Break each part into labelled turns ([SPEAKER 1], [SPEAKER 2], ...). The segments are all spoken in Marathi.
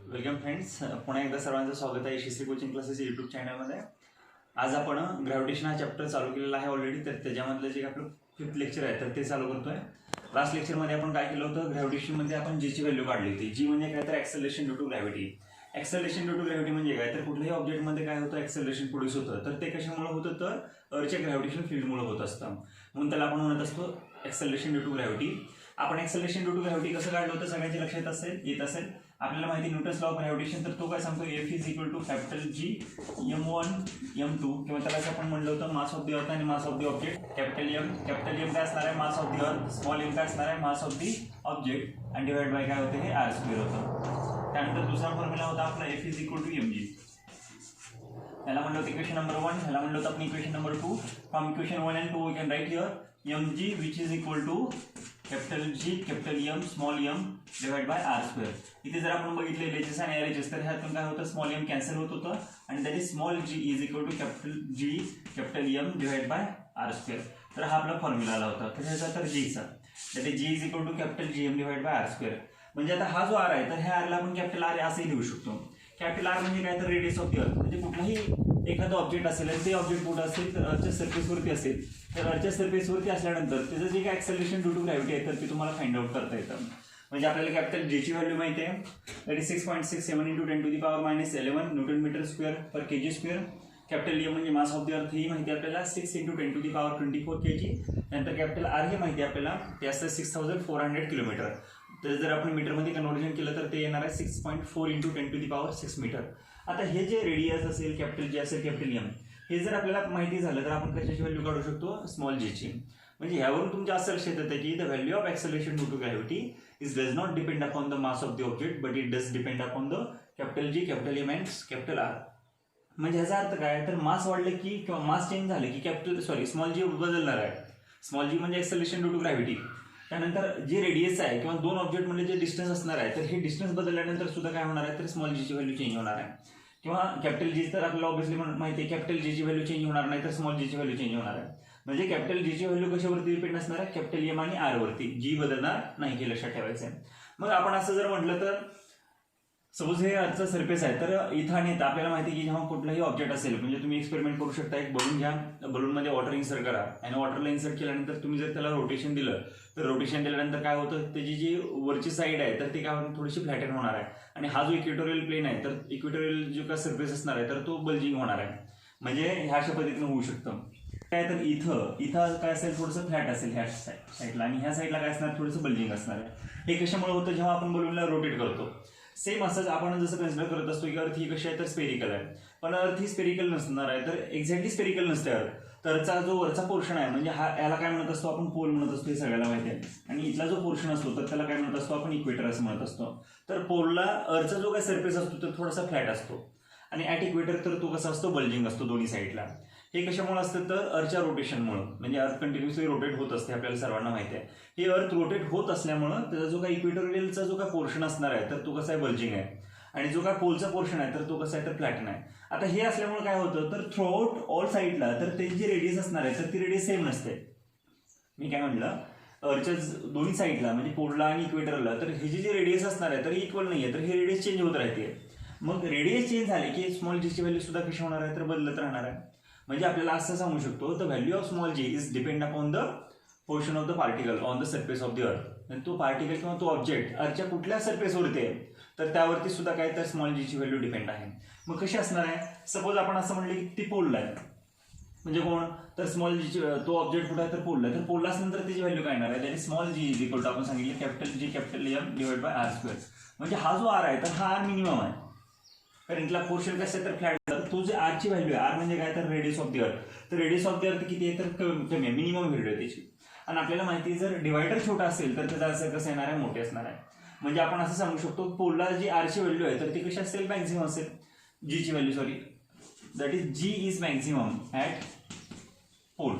[SPEAKER 1] वेलकम फ्रेंड्स, पुन्हा एकदा सर्वांचं स्वागत आहे श्री कोचिंग क्लासेस यूट्यूब चॅनलमध्ये. आज आपण ग्रॅव्हिटेशन हा चॅप्टर चालू केलेला आहे ऑलरेडी. तर त्याच्यामधलं जे आपलं 5th लेक्चर आहे तर ते चालू करतोय. लास्ट लेक्चरमध्ये आपण काय केलं होतं, ग्रॅव्हिटेशनमध्ये आपण जीची व्हॅल्यू काढली होती. जी म्हणजे काय तर acceleration due to gravity. Acceleration due to gravity म्हणजे काय तर कुठल्याही ऑब्जेक्टमध्ये काय होतं, ॲक्सेलरेशन प्रोड्यूस होतं. तर ते कशामुळे होतं, तर अर्थच्या ग्रॅव्हिटेशन फील्डमुळे होत असतं. म्हणून त्याला आपण म्हणत असतो ॲक्सेलरेशन ड्यू टू ग्रॅव्हिटी. आपण ॲक्सेलरेशन ड्यू टू ग्रॅव्हिटी कसं काढलं होतं सगळ्यांच्या लक्षात येत असेल. आपल्याला माहिती न्यूटन्स लॉ ऑफ ग्रॅव्हिटेशन, तर तो काय सांगतो, F is equal to capital G m1 m2, किंवा त्याला आपण म्हणलं होतं मास ऑफ द अर्थ आणि मास of the object. Capital M काय असणार आहे, मास ऑफ द अर्थ. स्मॉल m काय असणार आहे, मास ऑफ द ऑब्जेक्ट. आणि डिवाइड बाय काय होते, हे r² होतं. त्यानंतर दुसरा फॉर्म्युला होता आपला F is equal to mg. त्याला म्हणलं होतं इक्वेशन नंबर 1, ह्याला म्हणलं होतं आपण equation number 2. From equation 1 and 2 we can write here mg which is equal to capital G capital M small m divide by r². इथे जर आपण बघितले LHS आणि LHS, तर ह्यातून काय होतं, स्मॉल m कॅन्सल होत होतं आणि that is small g is equal to capital G capital M divide by r². तर हा आपला फॉर्म्युला आला होता. तर ह्याचा तर जीचा that is G is equal to capital GM divide by r². म्हणजे आता हा जो r आहे तर ह्या r ला आपण कॅपिटल R असंही लिहू शकतो. कॅपिटल R म्हणजे काय तर रेडियस ऑफ द अर्थ. म्हणजे कुठलाही एखादं ऑब्जेक्ट असेल आणि ते ऑब्जेक्ट कुठं असेल तर अर्थच्या सरफेसवरती असेल. तर अर्थच्या सरफेसवरती असल्यानंतर त्याचं जे काय ॲक्सेलरेशन ड्यू टू ग्रॅव्हिटी आहे तर ते तुम्हाला फाइंड आउट करता येतं. म्हणजे आपल्याला कॅपिटल G ची व्हॅल्यू माहिती आहे, that is 6.67 × 10⁻⁻11 newton metre square पर kg². कॅपिटल M म्हणजे मास ऑफ द अर्थ ही माहिती आपल्याला 6 × 10⁻24 kg. नंतर कॅपिटल R ही माहिती आपल्याला ते असतं 6400 किलोमीटर. तर जर आपण मीटरमध्ये कन्व्हर्जन केलं तर ते येणार आहे 6.4 × 10⁻6 मीटर. आता हे जे रेडियस असेल कॅपिटल G असेल कॅपिटल M, हे जर आपल्याला माहिती झालं तर आपण कशाची व्हॅल्यू काढू शकतो, स्मॉल g ची. म्हणजे ह्यावरून तुमच्या असं लक्षात येतं की the value of acceleration due to gravity is does not depend upon the mass of the object but it does depend upon the capital G capital M and capital R. म्हणजे ह्याचा अर्थ काय, तर मास वाढलं की किंवा मास चेंज झाले की स्मॉल g बदलणार आहे. स्मॉल g म्हणजे ॲक्सेलरेशन ड्यू टू ग्रॅव्हिटी. त्यानंतर जे रेडियस आहे किंवा दोन ऑब्जेक्टमध्ये जे डिस्टन्स असणार आहे तर हे डिस्टन्स बदलल्यानंतर सुद्धा काय होणार आहे, तर स्मॉल जी ची व्हॅल्यू चेंज होणार आहे. किंवा कॅपिटल जी तर आपल्याला ऑब्व्हियसली माहिती आहे कॅपिटल जी ची व्हॅल्यू चेंज होणार नाही तर स्मॉल जी ची व्हॅल्यू चेंज होणार आहे. म्हणजे कॅपिटल जी ची व्हॅल्यू कशावरती डिपेंड असणार आहे, कॅपिटल M आणि R वरती. जी बदलणार नाही हे लक्षात ठेवायचं आहे. मग आपण असं जर म्हटलं तर सपोज हे अर्थचं सरफेस आहे, तर इथं आणि इथं आपल्याला माहिती आहे की जेव्हा कुठलाही ऑब्जेक्ट असेल, म्हणजे तुम्ही एक्सपेरिमेंट करू शकता, एक बलून घ्या, बलूनमध्ये वॉटर इन्सर्ट करा आणि वॉटरला इन्सर्ट केल्यानंतर तुम्ही जर त्याला रोटेशन दिलं तर रोटेशन दिल्यानंतर काय होतं, त्याची जी वरची साईड आहे तर ती काय होतं, थोडीशी फ्लॅटन होणार आहे. आणि हा जो इक्वेटोरियल प्लेन आहे तर इक्वेटोरियल जो काय सरफेस असणार आहे तर तो बल्जिंग होणार आहे. म्हणजे ह्या अशा पद्धतीनं होऊ शकतं. काय तर इथं काय असेल, थोडंसं फ्लॅट असेल ह्या साईडला आणि ह्या साईडला काय असणार, थोडंसं बल्जिंग असणार आहे. हे कशामुळे होतं, जेव्हा आपण बलूनला रोटेट करतो. सेम असंच आपण जसं कन्सिडर करत असतो की अर्थ ही कशी आहे तर स्पेरिकल आहे, पण अर्थ ही स्पेरिकल नसणार आहे, तर एक्झॅक्टली स्पेरिकल नसते अर्थ. तरचा जो वरचा पोर्शन आहे म्हणजे याला काय म्हणत असतो आपण, पोल म्हणत असतो, हे सगळ्याला माहिती आहे. आणि इथला जो पोर्शन असतो तर त्याला काय म्हणत असतो आपण, इक्वेटर असं म्हणत असतो. तर पोलला अर्थचा जो काय सरफेस असतो तो थोडासा फ्लॅट असतो आणि ॲट इक्वेटर तर तो कसा असतो, बल्जिंग असतो दोन्ही साईडला. हे कशामुळे असतं, तर अर्थच्या रोटेशनमुळे. म्हणजे अर्थ कंटिन्युअसली रोटेट होत असते, आपल्याला सर्वांना माहिती आहे. हे अर्थ रोटेट होत असल्यामुळं त्याचा जो काय इक्वेटोरियलचा जो काय पोर्शन असणार आहे तर तो कसा आहे, बल्जिंग आहे. आणि जो काय पोलचा पोर्शन आहे तर तो कसा आहे, तर फ्लॅटन आहे. आता हे असल्यामुळे काय होतं, तर थ्रूआउट ऑल साईडला तर त्याची जी रेडियस असणार आहे तर ती रेडियस सेम नसते. मी काय म्हटलं, अर्थच्या दोन्ही साईडला म्हणजे पोलला आणि इक्वेटरला तर हे जी रेडियस असणार आहे तर इक्वल नाही आहे, तर हे रेडियस चेंज होत राहते. मग रेडियस चेंज झाले की स्मॉल जीची व्हॅल्यू सुद्धा कशी होणार आहे, तर बदलत राहणार आहे. म्हणजे आपल्याला असं सांगू शकतो, the value of small g is depend upon the portion of the particle on the surface of the earth. तो पार्टिकल किंवा तो ऑब्जेक्ट अर्थच्या कुठल्या सरफेसवरती आहे तर त्यावरती सुद्धा काय तर स्मॉल जीची व्हॅल्यू डिपेंड आहे. मग कशी असणार आहे, सपोज आपण असं म्हणले की ती पोलला आहे, म्हणजे कोण, तर स्मॉल जीची तो ऑब्जेक्ट कुठं आहे तर पोलला. तर पोलला असल्यानंतर त्याची व्हॅल्यू काय येणार आहे, त्याची small g is equal to आपण सांगितलं capital G capital M divide by R². म्हणजे हा जो R आहे तर हा R मिनिमम आहे, कारण इथला पोर्शन कसं आहे तर फ्लॅट. तर तो जे R ची व्हॅल्यू आहे, R म्हणजे काय तर रेडियस ऑफ द अर्थ. तर रेडियस ऑफ द अर्थ किती आहे तर कमी आहे, मिनिमम व्हॅल्यू आहे त्याची. आणि आपल्याला माहिती आहे जर डिवायडर छोटा असेल तर त्याचा असं कसं येणार आहे, मोठे असणार आहे. म्हणजे आपण असं सांगू शकतो पोलला जी R ची व्हॅल्यू आहे तर ती कशी असेल, मॅक्झिमम असेल. G ची value that is G is maximum at pole.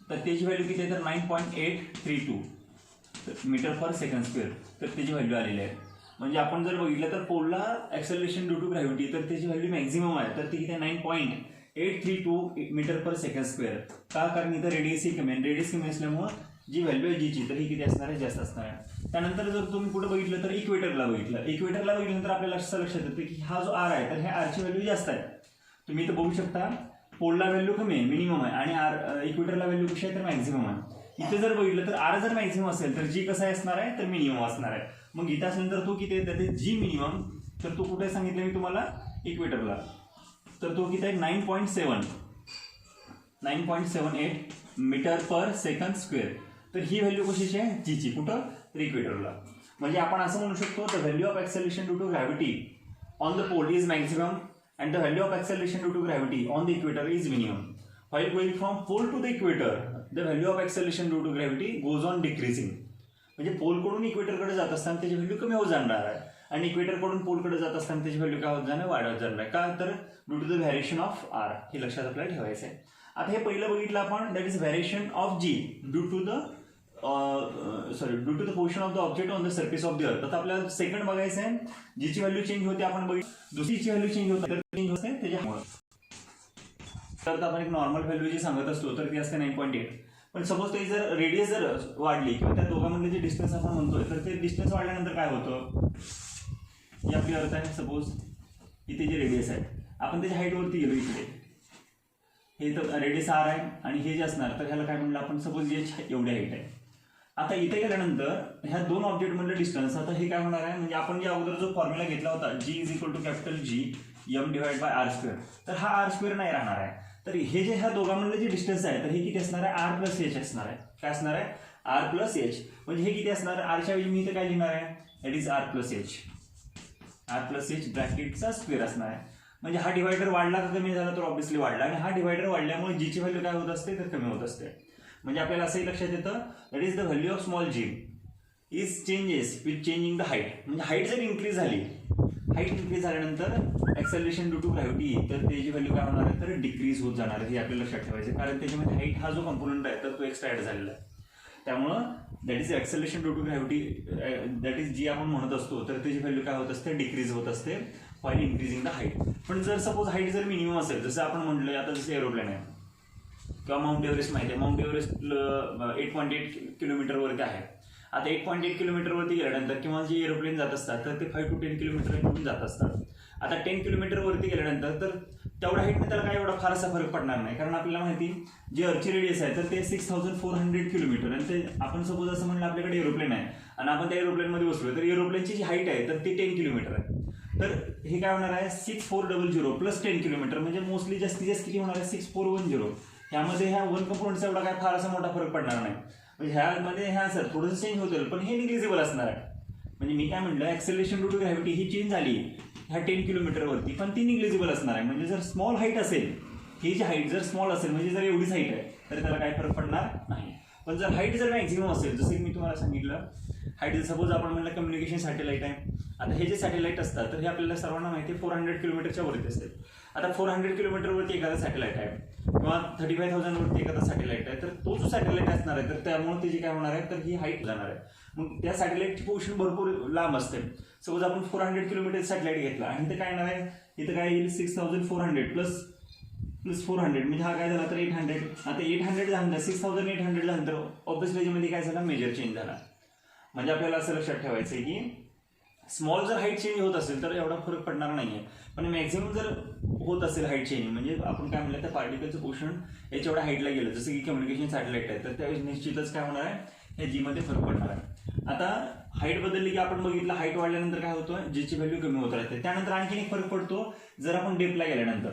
[SPEAKER 1] तर त्याची व्हॅल्यू किती आहे तर 9.832 मीटर पर सेकंड स्क्वेअर तर त्याची व्हॅल्यू आलेली आहे. म्हणजे आपण जर बघितलं तर पोलला ॲक्सेलरेशन ड्यू टू ग्रॅव्हिटी तर त्याची व्हॅल्यू मॅक्झिमम आहे, तर ती किती आहे 9.832 मीटर पर सेकंड स्क्वेअर. का, कारण इथं रेडियस ही कमी आहे, रेडियस कमी असल्यामुळं जी व्हॅल्यू आहे जीची तर ही किती असणार आहे, जास्त असणार आहे. त्यानंतर जर तुम्ही पुढे बघितलं तर इक्वेटरला बघितल्यानंतर आपल्याला असं लक्षात येतं की हा जो आर आहे तर ह्या आरची व्हॅल्यू जास्त आहे. तुम्ही इथं बघू शकता पोलला व्हॅल्यू कमी आहे, मिनिमम आहे, आणि आर इक्वेटरला व्हॅल्यू कशी आहे तर मॅक्झिमम आहे. इथे जर बघितलं तर आर जर मॅक्झिमम असेल तर जी कसं असणार आहे तर मिनिमम असणार आहे. मग इथं असल्यानंतर तो किती आहे तर जी मिनिमम, तर तो कुठे सांगितलं मी तुम्हाला इक्वेटरला, तर तो किती आहे 9.78 मीटर पर सेकंड स्क्वेअर. तर ही व्हॅल्यू कशाची आहे जीची, कुठं तर इक्वेटरला. म्हणजे आपण असं म्हणू शकतो the value of acceleration due to gravity on the pole is maximum and the value of acceleration due to gravity on the equator is minimum. While going from pole to the equator, the value of acceleration due to gravity goes on decreasing. म्हणजे पोलकडून इक्वेटरकडे जात असताना त्याची व्हॅल्यू कमी होत जाणार आहे, आणि इक्वेटरकडून पोलकडे जात असताना त्याची व्हॅल्यू काय होत जाणार, वाढत जाणार आहे. का तर due to the variation of R, हे लक्षात आपल्याला ठेवायचं आहे. आता हे पहिलं बघितलं आपण, that is variation of g due to the due to the position of the object on the surface of the earth. आता आपल्याला सेकंड बघायचं आहे, जीची व्हॅल्यू चेंज होते आपण बघितलं, दुसरीची व्हॅल्यू चेंज होते तर चेंज होते त्याच्यामुळे. तर आपण एक नॉर्मल व्हॅल्यू जी सांगत असतो तर ती असते 9.8. पण सपोज ते जर रेडियस जर वाढली किंवा त्या दोघांमधले जे डिस्टन्स आपण म्हणतोय तर ते डिस्टन्स वाढल्यानंतर काय होतं, ही आपली अर्थ आहे, सपोज इथे जे रेडियस आहे आपण त्याच्या हाईटवरती गेलो, इकडे हे तर रेडियस आर आहे आणि हे जे असणार तर ह्याला काय म्हणलं आपण, सपोज जे एवढी हाईट आहे. आता इथे गेल्यानंतर ह्या दोन ऑब्जेक्टमधलं डिस्टन्स, आता हे काय होणार आहे, म्हणजे आपण जे अगोदर जो फॉर्म्युला घेतला होता G is equal to capital G M divide by R square, तर हा आर स्क्वेअर नाही राहणार आहे. तर हे जे ह्या दोघांमधलं जे डिस्टन्स आहे तर हे किती असणार आहे, आर प्लस एच असणार आहे. काय असणार आहे, आर प्लस एच. म्हणजे हे किती असणार, आरच्या ऐवजी मी इथे काय लिहिणार आहे, that is R plus H ब्रॅकेटचा स्क्वेअर असणार आहे. म्हणजे हा डिवायडर वाढला का कमी झाला तर ऑब्व्हियसली वाढला, आणि हा डिवायडर वाढल्यामुळे जीची व्हॅल्यू काय होत असते तर कमी होत असते. म्हणजे आपल्याला असंही लक्षात येतं, that is the value of small g is changes with changing the height. म्हणजे हाईट जर इन्क्रीज झाली, हाईट इन्क्रीज झाल्यानंतर एक्सेलरेशन ड्यू टू ग्रॅव्हिटी, तर त्याची व्हॅल्यू काय होणार आहे तर डिक्रीज होत जाणार आहे. हे आपल्याला लक्षात ठेवायचं, कारण त्याच्यामध्ये हाईट हा जो कंपोनंट आहे तर तो एक्स्ट्रा ॲड झालेला आहे. त्यामुळं that is acceleration due to gravity, that is G आपण म्हणत असतो तर त्याची व्हॅल्यू काय होत असते, डिक्रीज होत असते व्हाईल इन्क्रीजिंग द हाईट. पण जर सपोज हाईट जर मिनिमम असेल, जसं आपण म्हटलं आता जसं एरोप्लेन आहे किंवा माउंट एव्हरेस्ट माहिती आहे, माउंट एव्हरेस्ट 8.8 किलोमीटरवरती आहे. आता 8.8 किलोमीटरवरती गेल्यानंतर किंवा जे एरोप्लेन जात असतात तर ते 5 to 10 किलोमीटर जात असतात. आता 10 किलोमीटरवरती गेल्यानंतर तर तेवढ्या हाईटने त्याला काय एवढा फारसा फरक पडणार नाही, कारण आपल्याला माहिती जे अर्थची रेडियस आहे तर ते 6400 किलोमीटर, आणि ते आपण सपोज असं म्हणलं आपल्याकडे एरोप्लेन आहे आणि आपण त्या एरोप्लेनमध्ये बसलो तर एरोप्लेनची जी हाईट आहे तर ती 10 किलोमीटर आहे. तर हे काय होणार आहे 6400 प्लस 10 किलोमीटर, म्हणजे मोस्टली जास्तीत जास्त किती होणार आहे 6410. ह्यामध्ये ह्या वन कंपोनंटचा एवढा काय फारसा मोठा फरक पडणार नाही. म्हणजे ह्यामध्ये ह्या सर थोडंसं चेंज होतं पण हे निग्लिजिबल असणार आहे. म्हणजे मी काय म्हटलं, एक्सेलरेशन ड्यू टू ग्रॅव्हिटी ही चेंज झाली ह्या 10 किलोमीटरवरती, पण ती निग्लिजिबल असणार आहे. म्हणजे जर स्मॉल हाईट असेल, ही जी हाईट जर स्मॉल असेल म्हणजे जर एवढीच हाईट आहे तर त्याला काय फरक पडणार नाही. पण जर हाईट जर मॅक्झिमम असेल, जसं की मी तुम्हाला सांगितलं, हाईट सपोज आपण म्हणलं कम्युनिकेशन सॅटेलाईट आहे. आता हे जे सॅटेलाईट असतात तर हे आपल्याला सर्वांना माहिती आहे 400 किलोमीटरच्या वरती असतात. आता 400 किलोमीटरवरती एखादा सॅटेलाईट आहे किंवा 35,000 वरती एखादा सॅटेलाईट आहे, तर तो जो सॅटेलाईट असणार आहे तर त्यामुळे त्याची काय होणार आहे तर ही हाईट जाणार आहे. मग त्या सॅटेलाईटची पोझिशन भरपूर लांब असते. सपोज आपण 400 किलोमीटर सॅटेलाईट घेतला आणि इथं काय येणार आहे, इथं काय येईल 6400 प्लस 400, म्हणजे हा काय झाला तर 800. आता 800 झाल्यानंतर 6800 झाल्यानंतर ऑब्व्हियसली याच्यामध्ये काय झाला, मेजर चेंज झाला. म्हणजे आपल्याला असं लक्षात ठेवायचं आहे की स्मॉल जर हाईट चेंज होत असेल तर एवढा फरक पडणार नाही आहे, पण मॅक्झिमम जर होत असेल हाईट चेंज, म्हणजे आपण काय म्हणलं त्या पार्टिकलचं पोर्शन याच्या एवढ्या हाईटला गेलं, जसं की कम्युनिकेशन सॅटेलाईट आहे तर त्यावेळेस निश्चितच काय होणार आहे, या जीमध्ये फरक पडणार आहे. आता हाईट बदलली की आपण बघितलं हाईट वाढल्यानंतर काय होतं, जीची व्हॅल्यू कमी होत राहते. त्यानंतर आणखीन एक फरक पडतो जर आपण डेपला गेल्यानंतर.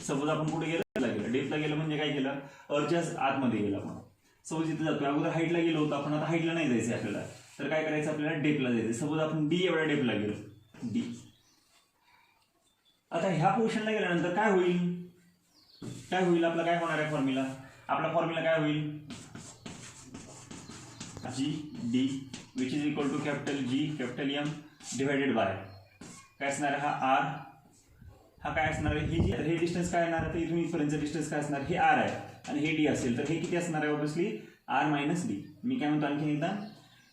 [SPEAKER 1] सपोज आपण कुठे गेलं, डेपला गेलं म्हणजे काय केलं, अर्थच्या आतमध्ये गेलं. आपण सपोज इथे जातो, अगोदर हाईटला गेलो होतो आपण, आता हाईटला नाही जायचं आपल्याला, तर काय करायचं आपल्याला, डेपला जायचं. सपोज आपण डी एवढ्या डेपला गेलो, डी. आता ह्या पोझिशनला गेल्यानंतर काय होईल आपला काय होणार आहे फॉर्म्युला, आपला फॉर्म्युला काय होईल, g d which is equal to capital G capital M divided by काय असणार आहे, हा आर, हा काय असणार आहे, ही जी हे डिस्टन्स काय येणार आहे, तर इथून इथपर्यंतचं डिस्टन्स काय असणार, हे आर आहे आणि हे डी असेल तर हे किती असणार आहे, ऑब्व्हियसली आर मायनस डी. मी काय म्हणतो आणखी एकदा,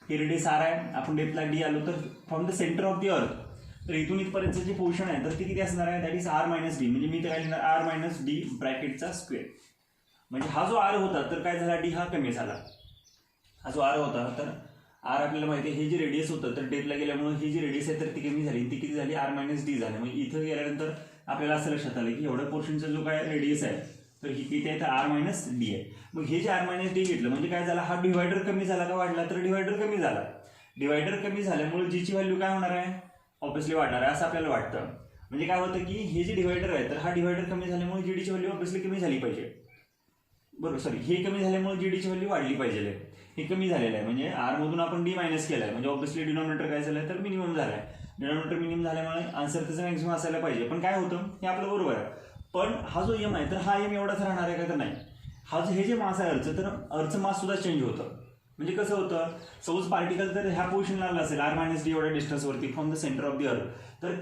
[SPEAKER 1] हे रेडियस आर आहे, आपण डेपला डी आलो तर from the centre of the earth, तर इथून इथपर्यंतचं जे पोर्शन आहे तर ते किती असणार आहे, that is R minus d. म्हणजे मी तर काय लिहिणार, आर मायनस डी ब्रॅकेटचा स्क्वेअर. म्हणजे हा जो आर होता तर काय झाला, डी हा कमी झाला. हा जो आर होता तर आर आपल्याला माहिती आहे हे जे रेडियस होतं तर डेपला गेल्यामुळे ही जी रेडियस आहे तर ती कमी झाली, ती किती झाली आर मायनस डी झाली. म्हणजे इथं गेल्यानंतर आपल्याला असं लक्षात आलं की एवढ्या पोर्शनचा जो काय रेडियस आहे तर ही किती आहे तर आर मायनस डी आहे. मग हे जे आर मायनस डी घेतलं म्हणजे काय झालं, हा डिवायडर कमी झाला का वाढला तर डिवायडर कमी झाला. डिवायडर कमी झाल्यामुळे जीची व्हॅल्यू काय होणार आहे ऑब्विसली वाढणार आहे असं आपल्याला वाटतं. म्हणजे काय होतं की हे जे डिवायडर आहे तर हा डिवायडर कमी झाल्यामुळे जीडीची व्हॅल्यू ऑब्विसली कमी झाली पाहिजे. बरोबर, सॉरी हे कमी झाल्यामुळे जीडीची व्हॅल्यू वाढली पाहिजे. हे कमी झालेलं आहे म्हणजे आर मधून आपण डी मायनस केलं आहे म्हणजे ऑब्विसली डिनॉमिनेटर काय झालं तर मिनिमम झालं आहे. डिनॉमिनेटर मिनिमम झाल्यामुळे आन्सर त्याचं मॅक्सिमम असायला पाहिजे. पण काय होतं हे आपलं बरोबर आहे, पण हा जो एम आहे तर हा एम एवढाच राहणार आहे का तर नाही. हा जो हे जे मास आहे अर्थ तर अर्थचं मास सुद्धा चेंज होतं. म्हणजे कसं होतं, सपोज पार्टिकल तर ह्या पोझिशनला आला असेल आर मायनस डी एवढ्या डिस्टन्सवरती from the centre of the earth तर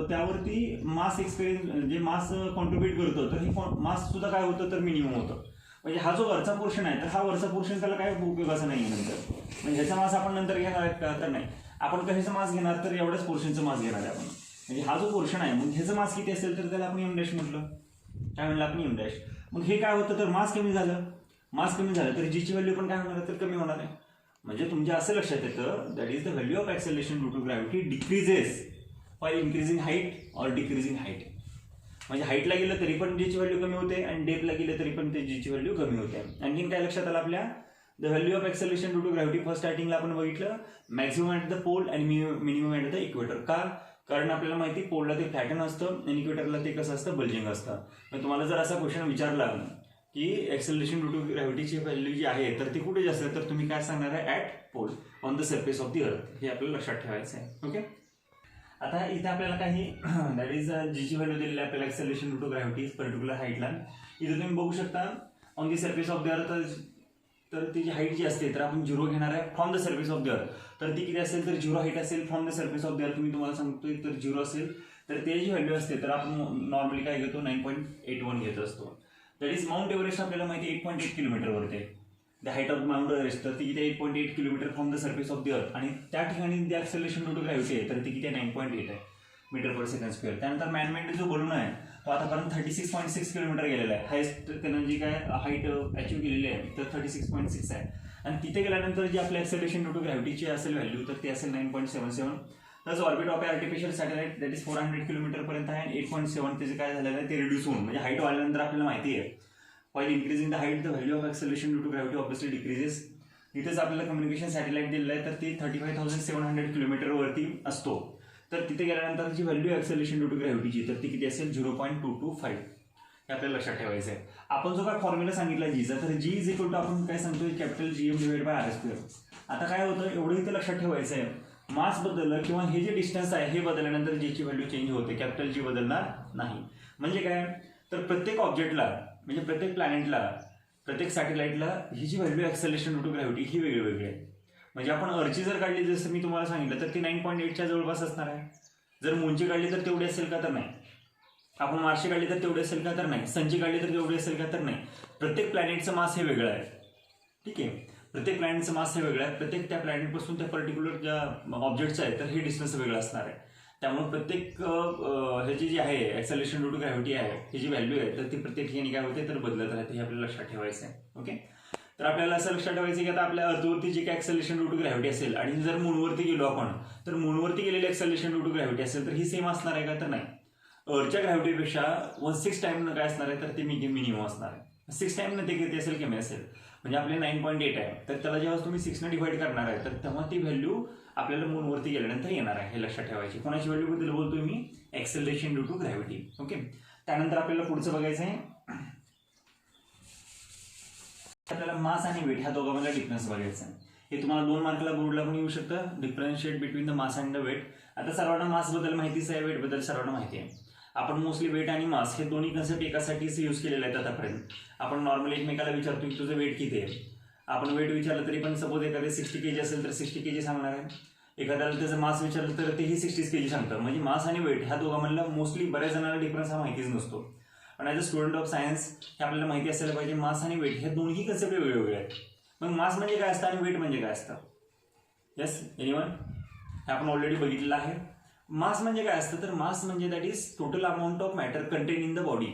[SPEAKER 1] त्यावरती मास एक्सपिरियन्स जे मास कॉन्ट्रीब्यूट करतो तर हे मास सुद्धा काय होतं तर मिनिमम होतं. म्हणजे हा जो वरचा पोर्शन आहे तर हा वरचा पोर्शन त्याला काय उपयोगाचा नाही नंतर. म्हणजे ह्याचा मास आपण नंतर घेणार आहेत का तर नाही. आपण कशाचा मास घेणार तर एवढ्याच पोर्शनचा मास घेणार आहे आपण. म्हणजे हा जो पोर्शन आहे मग ह्याचं मास किती असेल तर त्याला आपण एम डॅश म्हटलं. काय म्हणलं आपण एम डॅश. मग हे काय होतं तर मास कमी झालं, मास कमी झालं तर जीची व्हॅल्यू पण काय होणार आहे तर कमी होणार आहे. म्हणजे तुमच्या असं लक्षात येतं that is the value of acceleration due to gravity decreases by increasing height or decreasing height. म्हणजे हाईटला गेलं तरी पण जीची व्हॅल्यू कमी होते आणि डेपला गेलं तरी पण ते जीची व्हॅल्यू कमी होते. आणखीन काय लक्षात आलं आपल्या the value of acceleration due to gravity first स्टार्टिंगला आपण बघितलं मॅक्सिमम ॲट द पोल आणि मिनिमम ॲट द इक्वेटर. का, कारण आपल्याला माहिती पोलला ते फ्लॅटन असतं आणि इक्वेटरला ते कसं असतं बल्जिंग असतं. मग तुम्हाला जर असा क्वेश्चन विचारला की ॲक्सेलरेशन ड्यू टू ग्रॅव्हिटीची व्हॅल्यू जी आहे तर ती कुठे जास्त आहे तर तुम्ही काय सांगणार आहे at pole on the surface of the earth. हे आपल्याला लक्षात ठेवायचं आहे. ओके, आता इथे आपल्याला काही दॅट इज जीची व्हॅल्यू दिलेली आहे आपल्याला acceleration due to gravity particular हाईटला. इथे तुम्ही बघू शकता on the surface of the earth तर ती जी हाईट जी असते तर आपण 0 घेणार आहे from the surface of the earth. तर ती किती असेल तर 0 हाईट असेल from the surface of the earth. मी तुम्हाला सांगतोय तर 0 असेल तर ते जी व्हॅल्यू असते तर आपण नॉर्मली काय घेतो 9.81 घेत असतो. दॅट इज माउंट एव्हरेस्ट आपल्याला माहिती 8.8 किलोमीटरवरती आहे. The height of Mount Everest तर ती किती 8.8 kilometre from the surface of the earth आणि त्या ठिकाणी the acceleration due to gravity आहे तर ती किती 9.8 आहे मीटर पर सेकंड स्क्वेअर. त्यानंतर मॅनमेड जो बलून आहे तो आतापर्यंत 36.6 किलोमीटर गेलेला आहे. हायस्ट त्यानं जी काय हाईट अचीव केलेली आहे तर 36.6 आहे. आणि तिथे गेल्यानंतर जी आपल्या ॲक्सेलरेशन ड्यू टू ग्रॅव्हिटीची असेल व्हॅल्यू तर ती असेल 9.77. तर orbit of artificial satellite that is 400 किलोमीटरपर्यंत आहे आणि 8.7 त्याचे काय झालेलं आहे ते रिड्यूस होऊन म्हणजे हाईट वाढल्यानंतर आपल्याला माहिती आहे while increasing the height the value of acceleration due to gravity obviously decreases. इथेच आपल्याला कम्युनिकेशन सॅटेलाइट दिलेलं आहे तर ती 35,700 किलोमीटरवरती असतो. तर तिथे गेल्यानंतर जी व्हॅल्यू ॲक्सेलरेशन ड्यू टू ग्रॅव्हिटीची तर ती किती असेल 0.225. हे आपल्याला लक्षात ठेवायचं आहे. आपण जो काय फॉर्म्युला सांगितला जीचा तर जी इज इक्वल टू आपण काय सांगतोय capital GM divide by R². आता काय होतं एवढं इथे लक्षात ठेवायचं आहे मास बदललं किंवा हे जे डिस्टन्स आहे हे बदलल्यानंतर जीची व्हॅल्यू चेंज होते, कॅपिटल जी बदलणार नाही. म्हणजे काय तर प्रत्येक ऑब्जेक्टला म्हणजे प्रत्येक प्लॅनेटला प्रत्येक सॅटेलाइटला ही जी value acceleration due to gravity ही वेगळी आहे. म्हणजे आपण अर्ची जर काढली जसं मी तुम्हाला सांगितलं तर ती 9.8च्या जवळपास असणार आहे. जर मूनची काढली तर तेवढी असेल का तर नाही. आपण मार्सची काढली तर तेवढी असेल का तर नाही. सनची काढली तर तेवढी असेल का तर नाही. प्रत्येक प्लॅनेटचं मास हे वेगळं आहे. ठीक आहे, प्रत्येक प्लॅनेटचं मास हे वेगळं आहे. प्रत्येक त्या प्लॅनेटपासून त्या पर्टिक्युलर ज्या ऑब्जेक्टचं आहे तर हे डिस्टन्स वेगळं असणार आहे. त्यामुळे प्रत्येक ह्याची जी आहे ॲक्सेलरेशन ड्यू टू ग्रॅव्हिटी आहे ही जी व्हॅल्यू आहे तर ती प्रत्येक ठिकाणी काय होते तर बदलत राहते. हे आपल्याला लक्षात ठेवायचं आहे. ओके, तर आपल्याला असं लक्षात ठेवायचं की आता आपल्या अर्थवरती जे काही ॲक्सेलरेशन ड्यू टू ग्रॅव्हिटी असेल आणि जर मूनवरती गेलो आपण तर मूनवरती गेलेली ॲक्सेलरेशन ड्यू टू ग्रॅव्हिटी असेल तर ही सेम असणार आहे का तर नाही. अर्थच्या ग्रॅव्हिटीपेक्षा 1/6 टाइम काय असणार आहे तर ते मिनिमम असणार आहे. 6 टाइम ते किती असेल कमी असेल. म्हणजे आपले 9.8 आहे तर त्याला जेव्हा तुम्ही 6 ने डिवाइड करणार आहे तर तेव्हा ती व्हॅल्यू आपल्याला मूनवरती गेल्यानंतर येणार आहे. हे लक्षात ठेवायची. कोणाची व्हॅल्यू बद्दल बोलतोय मी acceleration due to gravity. Okay, त्यानंतर आपल्याला पुढचं बघायचं आहे आपल्याला मास आणि वेट ह्या दोघांमधला डिफरन्स बघायचा आहे. हे तुम्हाला 2 मार्कला बोर्डला पण येऊ शकतं differentiate between the mass and the weight. आता सर्वांना मास बद्दल माहितीच आहे, वेट बद्दल सर्वांना माहिती आहे. आपण मोस्टली वेट आणि मास हे दोन्ही कन्सेप्ट एकासाठीच यूज केलेले आहेत आतापर्यंत. आपण नॉर्मली एकमेकाला विचारतो की तुझं वेट किती आहे. आपण वेट विचारलं तरी पण सपोज एखादे 60 kg असेल तर 60 kg सांगणार आहे. एखाद्याला त्याचं मास विचारलं तर तेही 60 kg सांगतं. म्हणजे मास आणि वेट ह्या दोघांमधला मोस्टली बऱ्याच जणांना डिफरन्स हा माहितीच नसतो. पण as a student of science हे आपल्याला माहिती असायला पाहिजे मास आणि वेट हे दोन्ही कन्सेप्ट वेगवेगळे आहेत. मग मास म्हणजे काय असतं आणि वेट म्हणजे काय असतं. येस एनीवन, हे आपण ऑलरेडी बघितलेलं आहे. मास म्हणजे काय असतं तर मास म्हणजे that is total amount of matter contain in the body.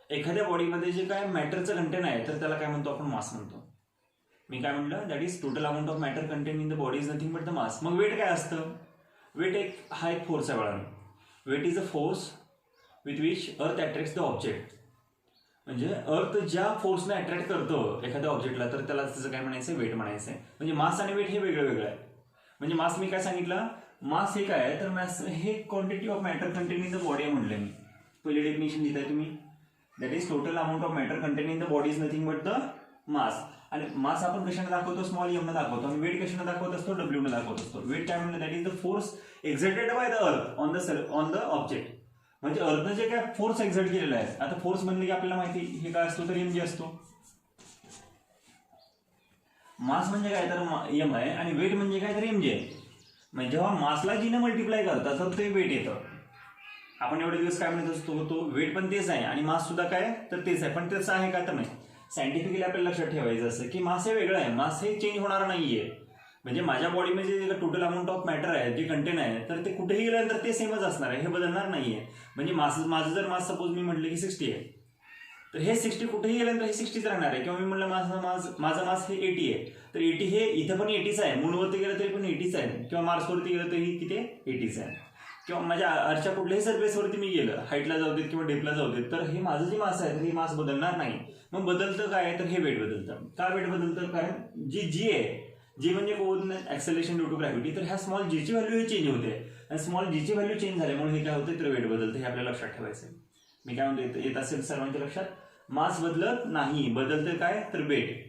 [SPEAKER 1] एखाद्या बॉडीमध्ये जे काय मॅटरचं कंटेन आहे तर त्याला काय म्हणतो आपण मास म्हणतो. मी काय म्हटलं, that is total amount of matter contain in the body is nothing but the mass. मग वेट काय असतं? वेट हा एक फोर्स आहे बाळांनो. Weight is a force with which earth attracts the object. म्हणजे अर्थ ज्या फोर्सने अट्रॅक्ट करतो एखाद्या ऑब्जेक्टला तर त्याला त्याचं काय म्हणायचं, वेट म्हणायचं आहे. म्हणजे मास आणि वेट हे वेगळं वेगळं आहे. म्हणजे मास मी काय सांगितलं, मास हे काय आहे तर मास हे quantity of matter contain in the body आहे म्हटलं मी. पहिले डेफिनेशन लिहिताय तुम्ही, that is total amount of matter contain in the body is nothing but the mass. आणि मास आपण कशाने दाखवतो, स्मॉल एम ने दाखवतो. आणि वेट कशाने दाखवत असतो, डब्ल्यू ने दाखवत असतो. वेट काय म्हणलं, that is the force exerted by the earth on the object. म्हणजे अर्थनं जे काय फोर्स एक्झर्ट केलेला आहे. आता फोर्स म्हणले की आपल्याला माहिती हे काय असतो तर एम जी असतो. मास म्हणजे काय तर एम आहे आणि वेट म्हणजे काय तर एम जी आहे. म्हणजे जेव्हा मासला जीने मल्टिप्लाय करतात तर ते वेट येतं. आपण एवढे दिवस काय म्हणत असतो, तो वेट पण तेच आहे आणि मास सुद्धा काय तर तेच आहे. पण त्याचं आहे का तर नाही. सायंटिफिकली आपल्याला लक्षात ठेवायचं असं की मास हे वेगळं आहे. मास हे चेंज होणार नाहीये. म्हणजे माझ्या बॉडीमध्ये जे टोटल अमाऊंट ऑफ मॅटर आहे, जे कंटेन आहे, तर ते कुठेही गेल्यानंतर ते सेमच असणार आहे, हे बदलणार नाहीये. म्हणजे माझं जर मास सपोज मी म्हटलं की 60 आहे, तर हे 60 कुठेही गेल्यानंतर हे 60च राहणार आहे. किंवा मी म्हटलं माझं मास हे 80 आहे, तर 80 हे इथं पण 80च आहे. मूनवरती गेलं तरी पण 80च आहे. किंवा मार्सवरती गेलं तरी किती 80च आहे. किंवा माझ्या अर्थच्या कुठल्याही सरफेसवरती मी गेलं, हाईटला जाऊ देत किंवा डेपला जाऊ देत, तर हे माझं जे मास आहे तर हे मास बदलणार नाही. मग बदलतं काय तर हे वेट बदलतं. का वेट बदलतं? कारण जी आहे, जी म्हणजे coordinate acceleration due to gravity, तर ह्या स्मॉल जीची व्हॅल्यू ही चेंज होते. आणि स्मॉल जीची व्हॅल्यू चेंज झाल्यामुळे हे काय होते तर वेट बदलतं. हे आपल्याला लक्षात ठेवायचं. मी काय म्हणतो येत असेल सर्वांच्या लक्षात, मास बदलत नाही, बदलतं काय तर वेट.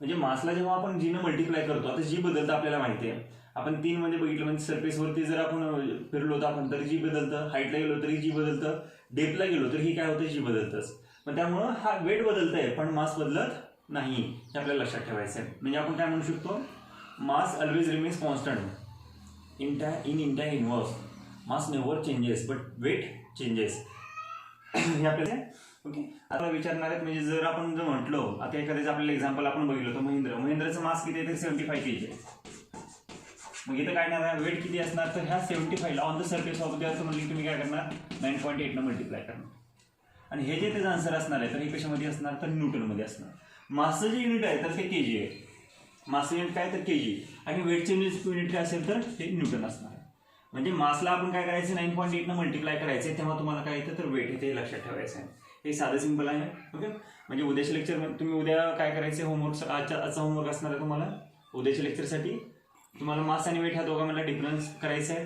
[SPEAKER 1] म्हणजे मासला जेव्हा आपण जीनं मल्टिप्लाय करतो, आता जी बदलतं आपल्याला माहिती आहे. आपण 3 मध्ये बघितलं, म्हणजे सरफेसवरती जर आपण फिरलो तर आपण तरी जी बदलतं, हाईटला गेलो तरी जी बदलतं, डेपला गेलो तरी ही काय होतं जी बदलतंच. मग त्यामुळं हा वेट बदलतंय पण मास बदलत नाही, हे आपल्याला लक्षात ठेवायचं आहे. म्हणजे आपण काय म्हणू शकतो, mass always remains constant in entire universe. Mass never changes but weight changes. हे आपल्याला ओके. आता विचारणार आहेत, म्हणजे जर आपण जर म्हटलो, आता एखाद्याचं आपल्याला एक्झाम्पल आपण बघितलं तर महिंद्राचं मास किती आहे तर 75 kg आहे. मग इथं काय करणार, वेट किती असणार तर ह्या 75 on the surface of the अर्थ म्हणली तुम्ही काय करणार 9.8 न मल्टिप्लाय करणार. आणि हे जे त्याचं आन्सर असणार आहे तर हे कशामध्ये असणार तर न्यूटनमध्ये असणार. मासचं जे युनिट आहे तर ते केजी आहे. मासचं युनिट काय तर केजी आणि वेटचे युनिट काय असेल तर ते न्यूटन असणार आहे. म्हणजे मासला आपण काय करायचं 9.8 न मल्टिप्लाय करायचं, तेव्हा तुम्हाला काय येतं तर वेट येते, हे लक्षात ठेवायचं आहे. हे साधं सिंपल आहे. ओके. म्हणजे उद्याच्या लेक्चर तुम्ही उद्या काय करायचे होमवर्क, आजचा होमवर्क असणार आहे तुम्हाला उद्याच्या लेक्चरसाठी. तुम्हाला मास आणि वेट ह्या दोघांमधला डिफरन्स करायचा आहे.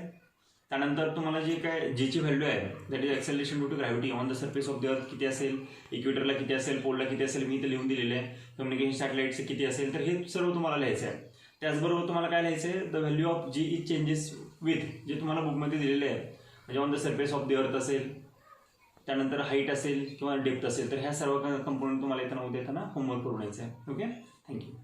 [SPEAKER 1] त्यानंतर तुम्हाला जे काय जीची व्हॅल्यू आहे that is acceleration due to gravity on the surface of the earth किती असेल, इक्वेटरला किती असेल, पोलला किती असेल, मी इथे लिहून दिलेले आहे. कम्युनिकेशन सॅटेलाइटचे किती असेल, तर हे सर्व तुम्हाला लिहायचं आहे. त्याचबरोबर तुम्हाला काय लिहायचं आहे, the value of g is changes with, जे तुम्हाला बुकमध्ये दिलेले आहे. म्हणजे on the surface of the earth असेल, त्यानंतर हाईट असेल किंवा डेप्थ असेल, तर ह्या सर्व कंपोनंट तुम्हाला येताना उद्या येताना होमवर्क करून यायचं आहे. ओके. थँक्यू.